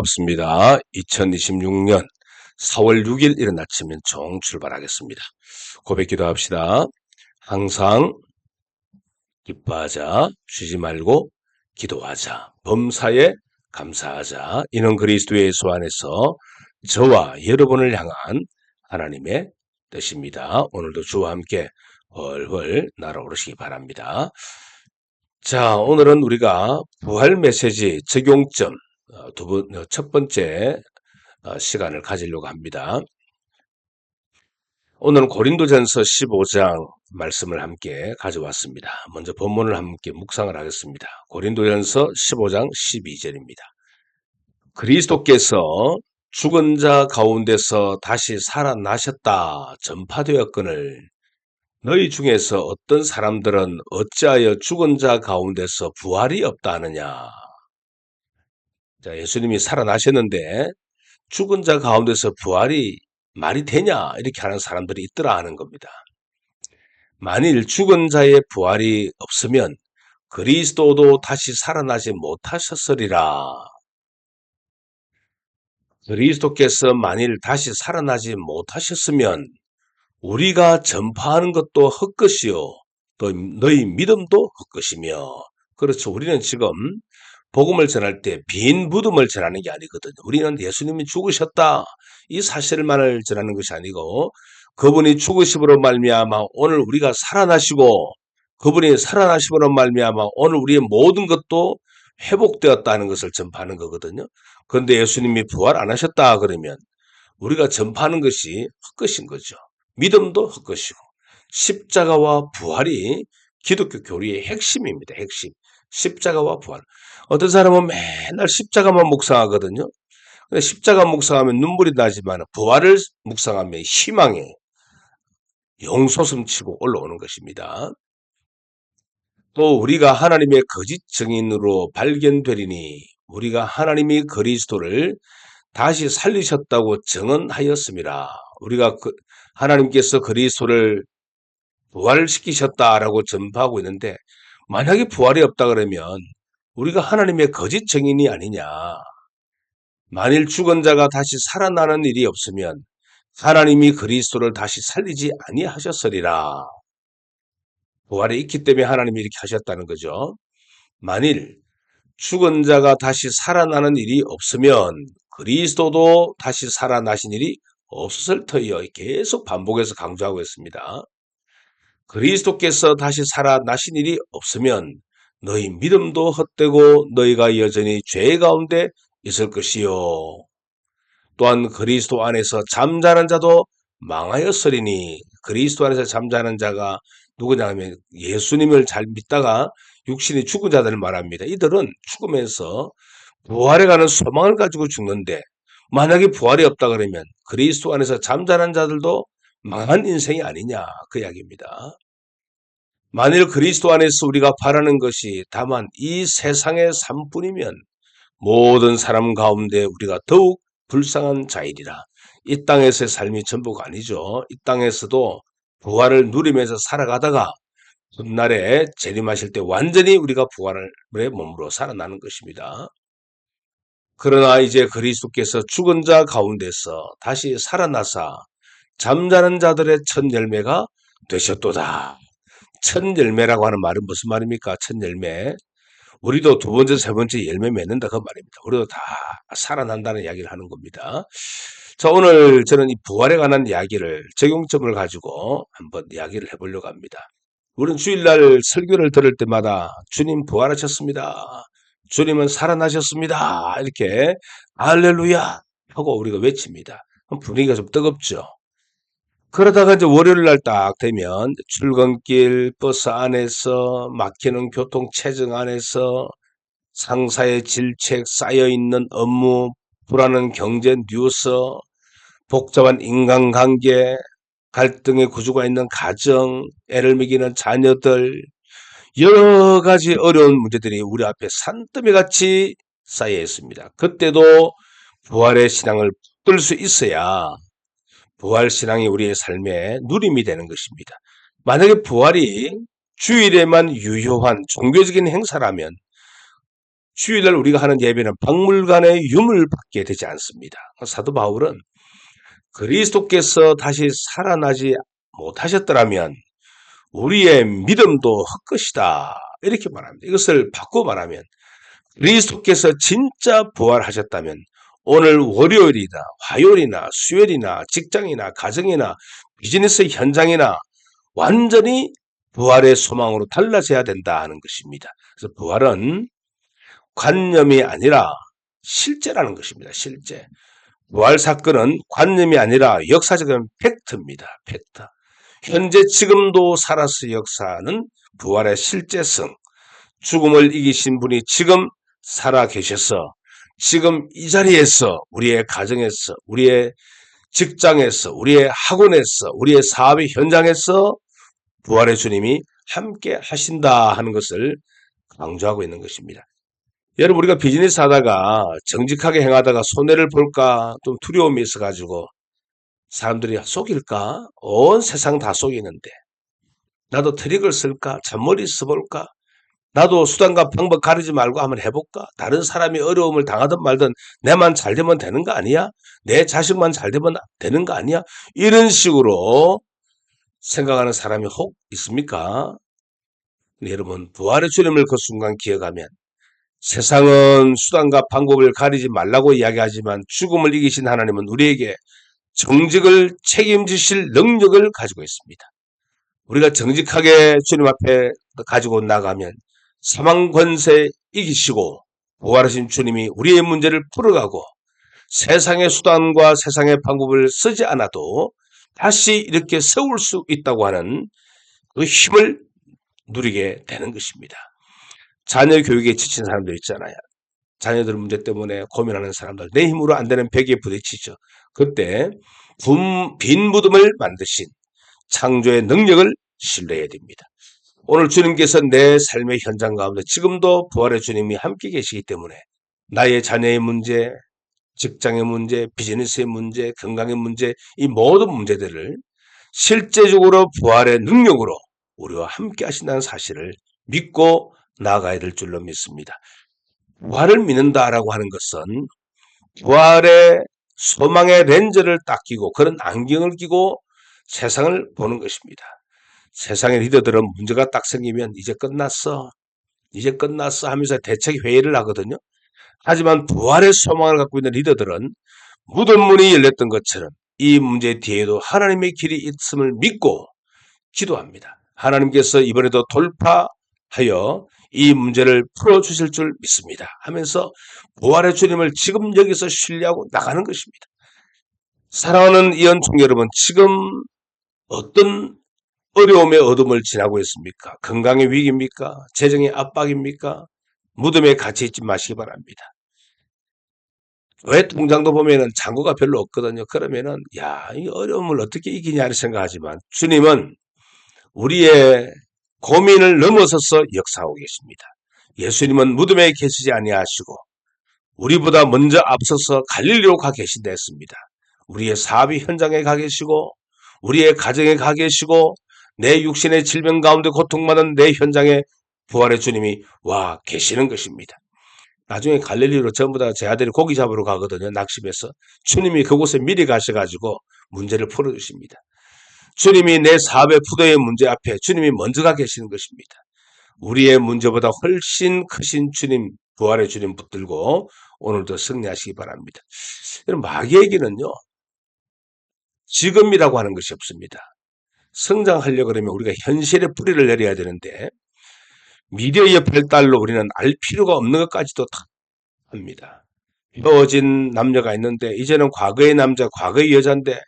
반갑습니다. 2026년 4월 6일 이른 아침엔 종 출발하겠습니다. 고백 기도합시다. 항상 기뻐하자, 쉬지 말고 기도하자, 범사에 감사하자. 이는 그리스도 예수 안에서 저와 여러분을 향한 하나님의 뜻입니다. 오늘도 주와 함께 훨훨 날아오르시기 바랍니다. 자, 오늘은 우리가 부활 메시지 적용점 첫 번째 시간을 가지려고 합니다. 오늘은 고린도전서 15장 말씀을 함께 가져왔습니다. 먼저 본문을 함께 묵상을 하겠습니다. 고린도전서 15장 12절입니다. 그리스도께서 죽은 자 가운데서 다시 살아나셨다 전파되었거늘 너희 중에서 어떤 사람들은 어찌하여 죽은 자 가운데서 부활이 없다 하느냐. 자, 예수님이 살아나셨는데 죽은 자 가운데서 부활이 말이 되냐 이렇게 하는 사람들이 있더라 하는 겁니다. 만일 죽은 자의 부활이 없으면 그리스도도 다시 살아나지 못하셨으리라. 그리스도께서 만일 다시 살아나지 못하셨으면 우리가 전파하는 것도 헛것이요 또 너희 믿음도 헛것이며. 그렇죠. 우리는 지금 복음을 전할 때 빈 부듬을 전하는 게 아니거든요. 우리는 예수님이 죽으셨다 이 사실만을 전하는 것이 아니고 그분이 죽으심으로 말미암아 오늘 우리가 살아나시고 그분이 살아나심으로 말미암아 오늘 우리의 모든 것도 회복되었다는 것을 전파하는 거거든요. 그런데 예수님이 부활 안 하셨다 그러면 우리가 전파하는 것이 헛것인 거죠. 믿음도 헛것이고 십자가와 부활이 기독교 교리의 핵심입니다. 핵심. 십자가와 부활. 어떤 사람은 맨날 십자가만 묵상하거든요. 근데 십자가 묵상하면 눈물이 나지만 부활을 묵상하면 희망에 용솟음치고 올라오는 것입니다. 또 우리가 하나님의 거짓 증인으로 발견되리니 우리가 하나님이 그리스도를 다시 살리셨다고 증언하였습니다. 우리가 하나님께서 그리스도를 부활시키셨다라고 전파하고 있는데 만약에 부활이 없다 그러면 우리가 하나님의 거짓 증인이 아니냐. 만일 죽은 자가 다시 살아나는 일이 없으면 하나님이 그리스도를 다시 살리지 아니하셨으리라. 부활이 있기 때문에 하나님이 이렇게 하셨다는 거죠. 만일 죽은 자가 다시 살아나는 일이 없으면 그리스도도 다시 살아나신 일이 없었을 터이요. 계속 반복해서 강조하고 있습니다. 그리스도께서 다시 살아나신 일이 없으면 너희 믿음도 헛되고 너희가 여전히 죄 가운데 있을 것이요. 또한 그리스도 안에서 잠자는 자도 망하였으리니 그리스도 안에서 잠자는 자가 누구냐 하면 예수님을 잘 믿다가 육신이 죽은 자들을 말합니다. 이들은 죽으면서 부활에 가는 소망을 가지고 죽는데 만약에 부활이 없다 그러면 그리스도 안에서 잠자는 자들도 망한 인생이 아니냐 그 이야기입니다. 만일 그리스도 안에서 우리가 바라는 것이 다만 이 세상의 삶뿐이면 모든 사람 가운데 우리가 더욱 불쌍한 자이리라. 이 땅에서의 삶이 전부가 아니죠. 이 땅에서도 부활을 누리면서 살아가다가 훗날에 재림하실 때 완전히 우리가 부활의 몸으로 살아나는 것입니다. 그러나 이제 그리스도께서 죽은 자 가운데서 다시 살아나사 잠자는 자들의 첫 열매가 되셨도다. 첫 열매라고 하는 말은 무슨 말입니까? 첫 열매. 우리도 두 번째, 세 번째 열매 맺는다 그 말입니다. 우리도 다 살아난다는 이야기를 하는 겁니다. 자, 오늘 저는 이 부활에 관한 이야기를 적용점을 가지고 한번 이야기를 해보려고 합니다. 우리는 주일날 설교를 들을 때마다 주님 부활하셨습니다. 주님은 살아나셨습니다. 이렇게 할렐루야 하고 우리가 외칩니다. 분위기가 좀 뜨겁죠. 그러다가 이제 월요일 날 딱 되면 출근길 버스 안에서 막히는 교통 체증 안에서 상사의 질책 쌓여있는 업무, 불안한 경제 뉴스, 복잡한 인간관계, 갈등의 구조가 있는 가정, 애를 먹이는 자녀들, 여러 가지 어려운 문제들이 우리 앞에 산더미같이 쌓여 있습니다. 그때도 부활의 신앙을 붙들 수 있어야 부활신앙이 우리의 삶에 누림이 되는 것입니다. 만약에 부활이 주일에만 유효한 종교적인 행사라면 주일날 우리가 하는 예배는 박물관의 유물 받게 되지 않습니다. 사도 바울은 그리스도께서 다시 살아나지 못하셨더라면 우리의 믿음도 헛것이다. 이렇게 말합니다. 이것을 바꿔 말하면 그리스도께서 진짜 부활하셨다면 오늘 월요일이나 화요일이나 수요일이나 직장이나 가정이나 비즈니스 현장이나 완전히 부활의 소망으로 달라져야 된다 하는 것입니다. 그래서 부활은 관념이 아니라 실제라는 것입니다. 실제. 부활 사건은 관념이 아니라 역사적인 팩트입니다. 팩트. 현재 지금도 살아서 역사하는 부활의 실제성. 죽음을 이기신 분이 지금 살아 계셔서 지금 이 자리에서 우리의 가정에서 우리의 직장에서 우리의 학원에서 우리의 사업의 현장에서 부활의 주님이 함께 하신다 하는 것을 강조하고 있는 것입니다. 여러분 우리가 비즈니스 하다가 정직하게 행하다가 손해를 볼까 좀 두려움이 있어가지고 사람들이 속일까? 온 세상 다 속이는데 나도 트릭을 쓸까? 잔머리 써볼까? 나도 수단과 방법 가리지 말고 한번 해볼까? 다른 사람이 어려움을 당하든 말든 내만 잘 되면 되는 거 아니야? 내 자식만 잘 되면 되는 거 아니야? 이런 식으로 생각하는 사람이 혹 있습니까? 여러분 부활의 주님을 그 순간 기억하면 세상은 수단과 방법을 가리지 말라고 이야기하지만 죽음을 이기신 하나님은 우리에게 정직을 책임지실 능력을 가지고 있습니다. 우리가 정직하게 주님 앞에 가지고 나가면 사망 권세 이기시고 부활하신 주님이 우리의 문제를 풀어가고 세상의 수단과 세상의 방법을 쓰지 않아도 다시 이렇게 세울 수 있다고 하는 그 힘을 누리게 되는 것입니다. 자녀 교육에 지친 사람들 있잖아요. 자녀들 문제 때문에 고민하는 사람들, 내 힘으로 안 되는 벽에 부딪히죠. 그때 빈 무덤을 만드신 창조의 능력을 신뢰해야 됩니다. 오늘 주님께서 내 삶의 현장 가운데 지금도 부활의 주님이 함께 계시기 때문에 나의 자녀의 문제, 직장의 문제, 비즈니스의 문제, 건강의 문제, 이 모든 문제들을 실제적으로 부활의 능력으로 우리와 함께 하신다는 사실을 믿고 나아가야 될 줄로 믿습니다. 부활을 믿는다라고 하는 것은 부활의 소망의 렌즈를 딱 끼고 그런 안경을 끼고 세상을 보는 것입니다. 세상의 리더들은 문제가 딱 생기면 이제 끝났어 하면서 대책 회의를 하거든요. 하지만 부활의 소망을 갖고 있는 리더들은 무덤 문이 열렸던 것처럼 이 문제 뒤에도 하나님의 길이 있음을 믿고 기도합니다. 하나님께서 이번에도 돌파하여 이 문제를 풀어주실 줄 믿습니다 하면서 부활의 주님을 지금 여기서 신뢰하고 나가는 것입니다. 사랑하는 이언총 여러분, 지금 어떤 어려움의 어둠을 지나고 있습니까? 건강의 위기입니까? 재정의 압박입니까? 무덤에 갇혀 있지 마시기 바랍니다. 왜 통장도 보면은 잔고가 별로 없거든요. 그러면은 이 어려움을 어떻게 이기냐를 생각하지만 주님은 우리의 고민을 넘어서서 역사하고 계십니다. 예수님은 무덤에 계시지 아니하시고 우리보다 먼저 앞서서 갈릴리로 가 계신다 했습니다. 우리의 사업의 현장에 가 계시고 우리의 가정에 가 계시고 내 육신의 질병 가운데 고통받는 내 현장에 부활의 주님이 와 계시는 것입니다. 나중에 갈릴리로 전부 다 제 아들이 고기 잡으러 가거든요. 낚시해서 주님이 그곳에 미리 가셔가지고 문제를 풀어주십니다. 주님이 내 사업의 부도의 문제 앞에 주님이 먼저 가 계시는 것입니다. 우리의 문제보다 훨씬 크신 주님, 부활의 주님 붙들고 오늘도 승리하시기 바랍니다. 여러분, 마귀에게는요, 지금이라고 하는 것이 없습니다. 성장하려고 그러면 우리가 현실에 뿌리를 내려야 되는데 미디어의 발달로 우리는 알 필요가 없는 것까지도 다 합니다. 헤어진 남녀가 있는데 이제는 과거의 남자, 과거의 여자인데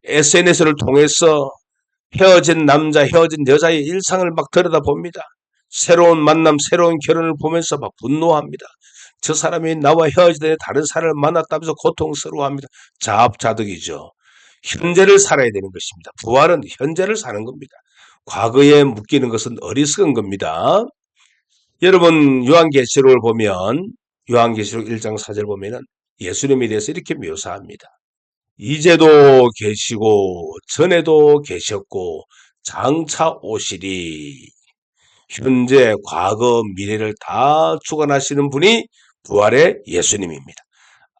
SNS를 통해서 헤어진 남자, 헤어진 여자의 일상을 막 들여다봅니다. 새로운 만남, 새로운 결혼을 보면서 막 분노합니다. 저 사람이 나와 헤어지더니 다른 사람을 만났다면서 고통스러워합니다. 자업자득이죠. 현재를 살아야 되는 것입니다. 부활은 현재를 사는 겁니다. 과거에 묶이는 것은 어리석은 겁니다. 여러분 요한계시록을 보면 요한계시록 1장 4절 보면은 예수님에 대해서 이렇게 묘사합니다. 이제도 계시고 전에도 계셨고 장차 오시리. 현재, 과거, 미래를 다 주관하시는 분이 부활의 예수님입니다.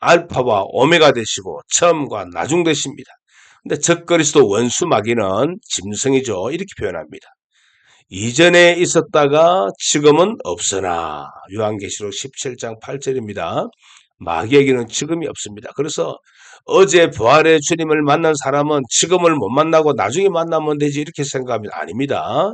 알파와 오메가 되시고 처음과 나중 되십니다. 근데 적그리스도 원수 마귀는 짐승이죠. 이렇게 표현합니다. 이전에 있었다가 지금은 없으나 요한계시록 17장 8절입니다. 마귀에게는 지금이 없습니다. 그래서 어제 부활의 주님을 만난 사람은 지금을 못 만나고 나중에 만나면 되지 이렇게 생각합니다. 아닙니다.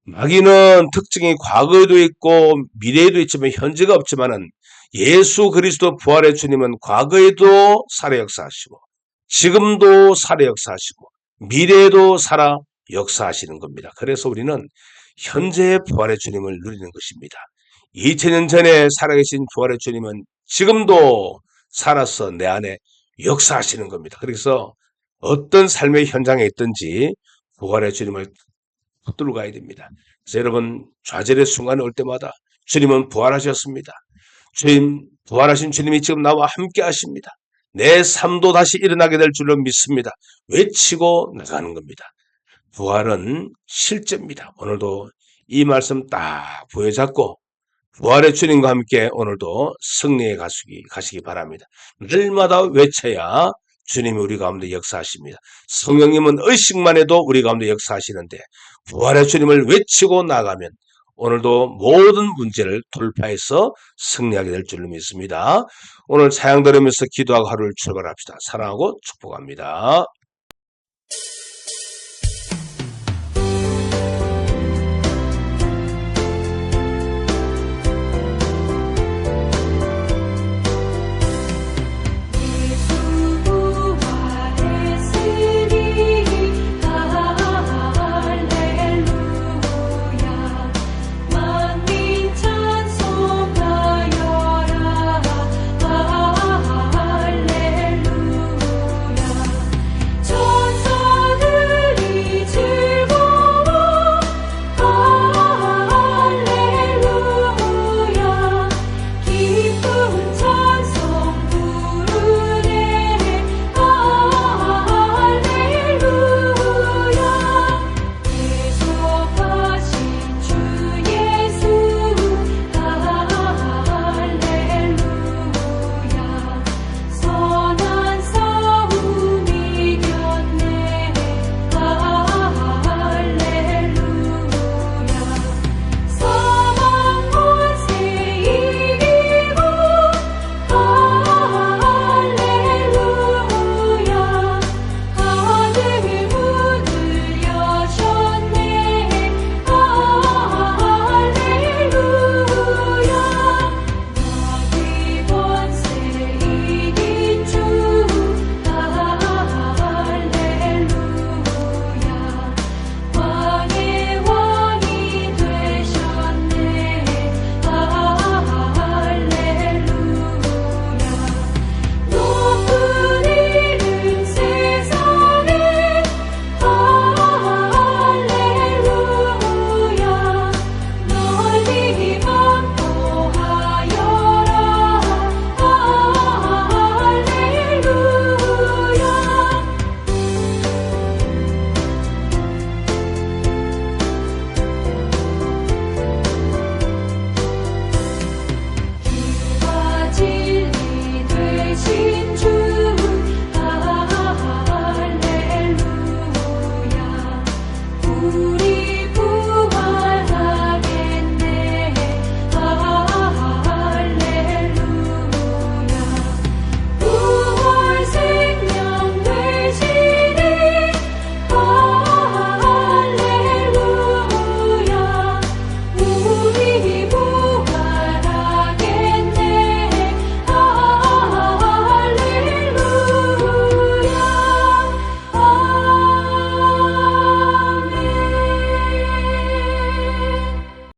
마귀는 특징이 과거에도 있고 미래에도 있지만 현재가 없지만은 예수 그리스도 부활의 주님은 과거에도 살아 역사하시고 지금도 살아 역사하시고 미래에도 살아 역사하시는 겁니다. 그래서 우리는 현재의 부활의 주님을 누리는 것입니다. 2000년 전에 살아계신 부활의 주님은 지금도 살아서 내 안에 역사하시는 겁니다. 그래서 어떤 삶의 현장에 있든지 부활의 주님을 붙들고 가야 됩니다. 그래서 여러분 좌절의 순간이 올 때마다 주님은 부활하셨습니다. 주님 부활하신 주님이 지금 나와 함께 하십니다. 내 삶도 다시 일어나게 될 줄로 믿습니다. 외치고 나가는 겁니다. 부활은 실제입니다. 오늘도 이 말씀 딱 부여잡고 부활의 주님과 함께 오늘도 승리에 가시기 바랍니다. 날마다 외쳐야 주님이 우리 가운데 역사하십니다. 성령님은 의식만 해도 우리 가운데 역사하시는데 부활의 주님을 외치고 나가면 오늘도 모든 문제를 돌파해서 승리하게 될 줄로 믿습니다. 오늘 사양 들으면서 기도하고 하루를 출발합시다. 사랑하고 축복합니다.